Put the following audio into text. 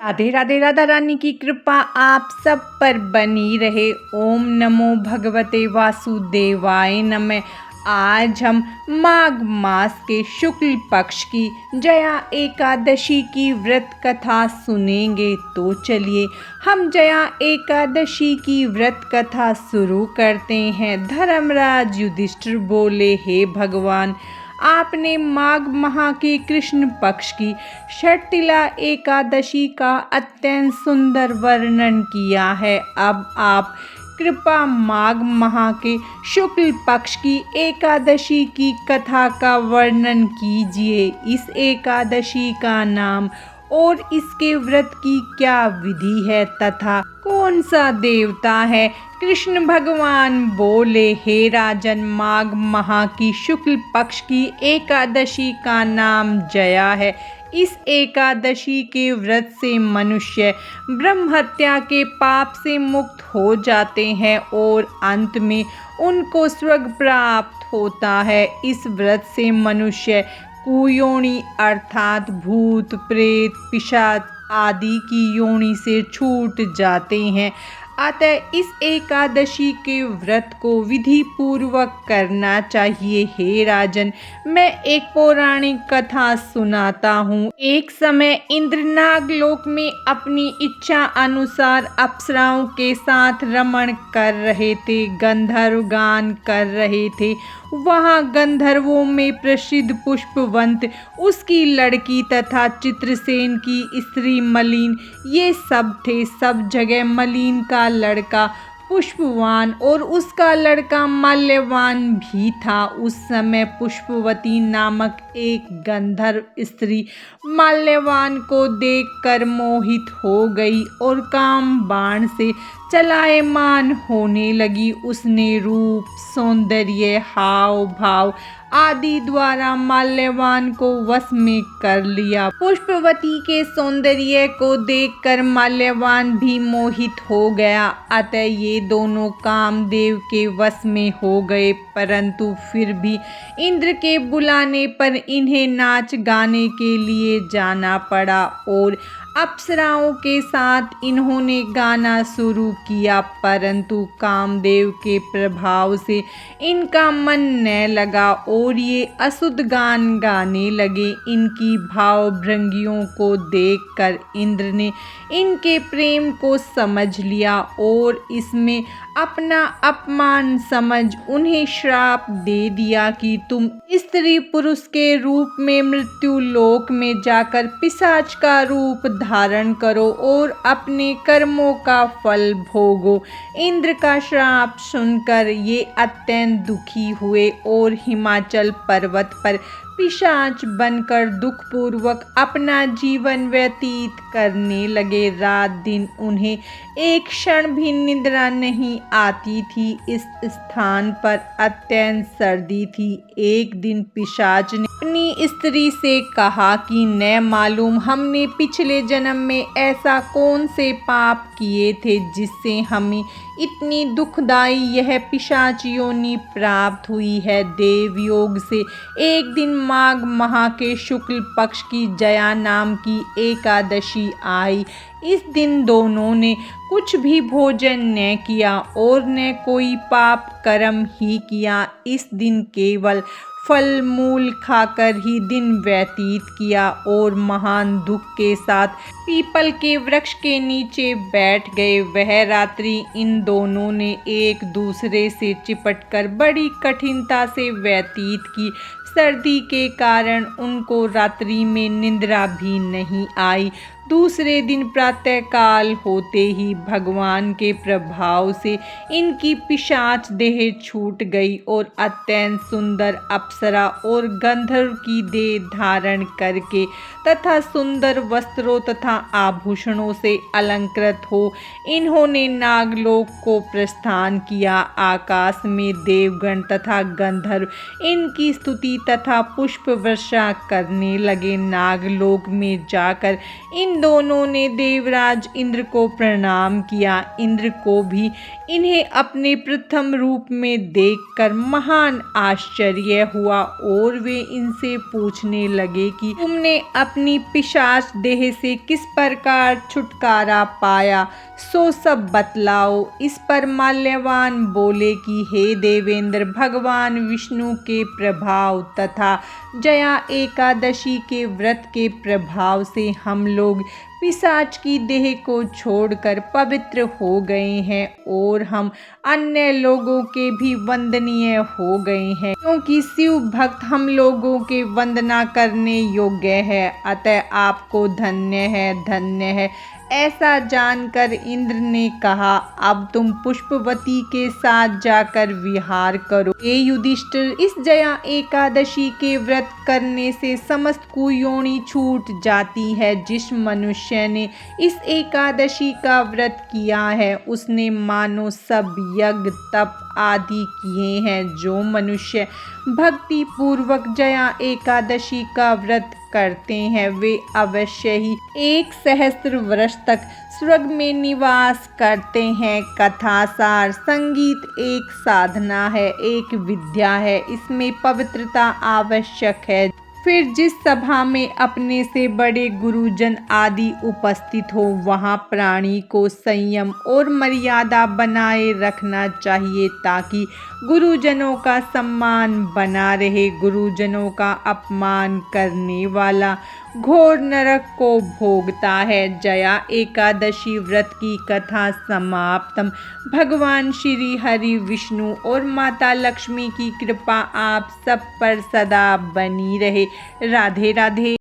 राधे राधे। राधा रानी की कृपा आप सब पर बनी रहे। ओम नमो भगवते वासुदेवाय नमः। आज हम माघ मास के शुक्ल पक्ष की जया एकादशी की व्रत कथा सुनेंगे। तो चलिए हम जया एकादशी की व्रत कथा शुरू करते हैं। धर्मराज युधिष्ठिर बोले, हे भगवान, आपने माघ माह के कृष्ण पक्ष की षटतिला एकादशी का अत्यंत सुंदर वर्णन किया है। अब आप कृपा माघ माह के शुक्ल पक्ष की एकादशी की कथा का वर्णन कीजिए। इस एकादशी का नाम और इसके व्रत की क्या विधि है तथा कौन सा देवता है। कृष्ण भगवान बोले, हे राजन, माघ माह की शुक्ल पक्ष की एकादशी का नाम जया है। इस एकादशी के व्रत से मनुष्य ब्रह्म हत्या के पाप से मुक्त हो जाते हैं और अंत में उनको स्वर्ग प्राप्त होता है। इस व्रत से मनुष्य कुयोनि अर्थात भूत प्रेत पिशाच आदि की योनि से छूट जाते हैं। अतः इस एकादशी के व्रत को विधि पूर्वक करना चाहिए। हे राजन, मैं एक पौराणिक कथा सुनाता हूँ। एक समय इंद्र नागलोक में अपनी इच्छा अनुसार अप्सराओं के साथ रमण कर रहे थे, गंधर्व गान कर रहे थे। वहाँ गंधर्वों में प्रसिद्ध पुष्पवंत, उसकी लड़की तथा चित्रसेन की स्त्री मलिन, ये सब थे। सब जगह मलिन का लड़का पुष्पवान और उसका लड़का माल्यवान भी था। उस समय पुष्पवती नामक एक गंधर्व स्त्री माल्यवान को देखकर मोहित हो गई और काम बाण से चलायमान होने लगी। उसने रूप, सौंदर्य, हाव भाव आदि द्वारा माल्यवान को वश में कर लिया। पुष्पवती के सौंदर्य को देखकर माल्यवान भी मोहित हो गया। अतः ये दोनों कामदेव के वश में हो गए। परंतु फिर भी इंद्र के बुलाने पर इन्हें नाच गाने के लिए जाना पड़ा और अप्सराओं के साथ इन्होंने गाना शुरू किया। परंतु कामदेव के प्रभाव से इनका मन न लगा और ये अशुद्ध गान गाने लगे। इनकी भावभंगियों को देखकर इंद्र ने इनके प्रेम को समझ लिया और इसमें अपना अपमान समझ उन्हें श्राप दे दिया कि तुम स्त्री पुरुष के रूप में मृत्यु लोक में जाकर पिशाच का रूप धारण करो और अपने कर्मों का फल भोगो। इंद्र का श्राप सुनकर ये अत्यंत दुखी हुए और हिमाचल पर्वत पर पिशाच बनकर दुखपूर्वक अपना जीवन व्यतीत करने लगे। रात दिन उन्हें एक क्षण भी निद्रा नहीं आती थी। इस स्थान पर अत्यंत सर्दी थी। एक दिन पिशाच ने अपनी स्त्री से कहा कि न मालूम हमने पिछले जन्म में ऐसा कौन से पाप किए थे जिससे हमें इतनी दुखदाई यह पिशाच योनि प्राप्त हुई है। देव योग से एक दिन माघ माह के शुक्ल पक्ष की जया नाम की एकादशी आई। इस दिन दोनों ने कुछ भी भोजन न किया और न कोई पाप कर्म ही किया। इस दिन केवल फल मूल खाकर ही दिन व्यतीत किया और महान दुख के साथ पीपल के वृक्ष के नीचे बैठ गए। वह रात्रि इन दोनों ने एक दूसरे से चिपटकर बड़ी कठिनता से व्यतीत की। सर्दी के कारण उनको रात्रि में निद्रा भी नहीं आई। दूसरे दिन प्रातःकाल होते ही भगवान के प्रभाव से इनकी पिशाच देह छूट गई और अत्यंत सुंदर अप्सरा और गंधर्व की देह धारण करके तथा सुंदर वस्त्रों तथा आभूषणों से अलंकृत हो इन्होंने नागलोक को प्रस्थान किया। आकाश में देवगण तथा गंधर्व इनकी स्तुति तथा पुष्प वर्षा करने लगे। नागलोक में जाकर इन इन दोनों ने देवराज इंद्र को प्रणाम किया। इंद्र को भी इन्हें अपने प्रथम रूप में देखकर महान आश्चर्य हुआ और वे इनसे पूछने लगे कि तुमने अपनी पिशाच देह से किस प्रकार छुटकारा पाया, सो सब बतलाओ। इस पर माल्यवान बोले कि हे देवेंद्र, भगवान विष्णु के प्रभाव तथा जया एकादशी के व्रत के प्रभाव से हम लोग पिशाच की देह को छोड़कर पवित्र हो गए हैं और हम अन्य लोगों के भी वंदनीय हो गए हैं, क्योंकि शिव भक्त हम लोगों के वंदना करने योग्य है। अतः आपको धन्य है, धन्य है। ऐसा जानकर इंद्र ने कहा, अब तुम पुष्पवती के साथ जाकर विहार करो। हे युधिष्ठिर, इस जया एकादशी के व्रत करने से समस्त कुयोनि छूट जाती है। जिस मनुष्य ने इस एकादशी का व्रत किया है उसने मानो सब यज्ञ तप आदि किए हैं। जो मनुष्य भक्ति पूर्वक जया एकादशी का व्रत करते हैं वे अवश्य ही 1 सहस्त्र वर्ष तक स्वर्ग में निवास करते हैं। कथासार संगीत एक साधना है, एक विद्या है, इसमें पवित्रता आवश्यक है। फिर जिस सभा में अपने से बड़े गुरुजन आदि उपस्थित हो वहाँ प्राणी को संयम और मर्यादा बनाए रखना चाहिए ताकि गुरुजनों का सम्मान बना रहे। गुरुजनों का अपमान करने वाला घोर नरक को भोगता है। जया एकादशी व्रत की कथा समाप्तम। भगवान श्री हरि विष्णु और माता लक्ष्मी की कृपा आप सब पर सदा बनी रहे। राधे राधे।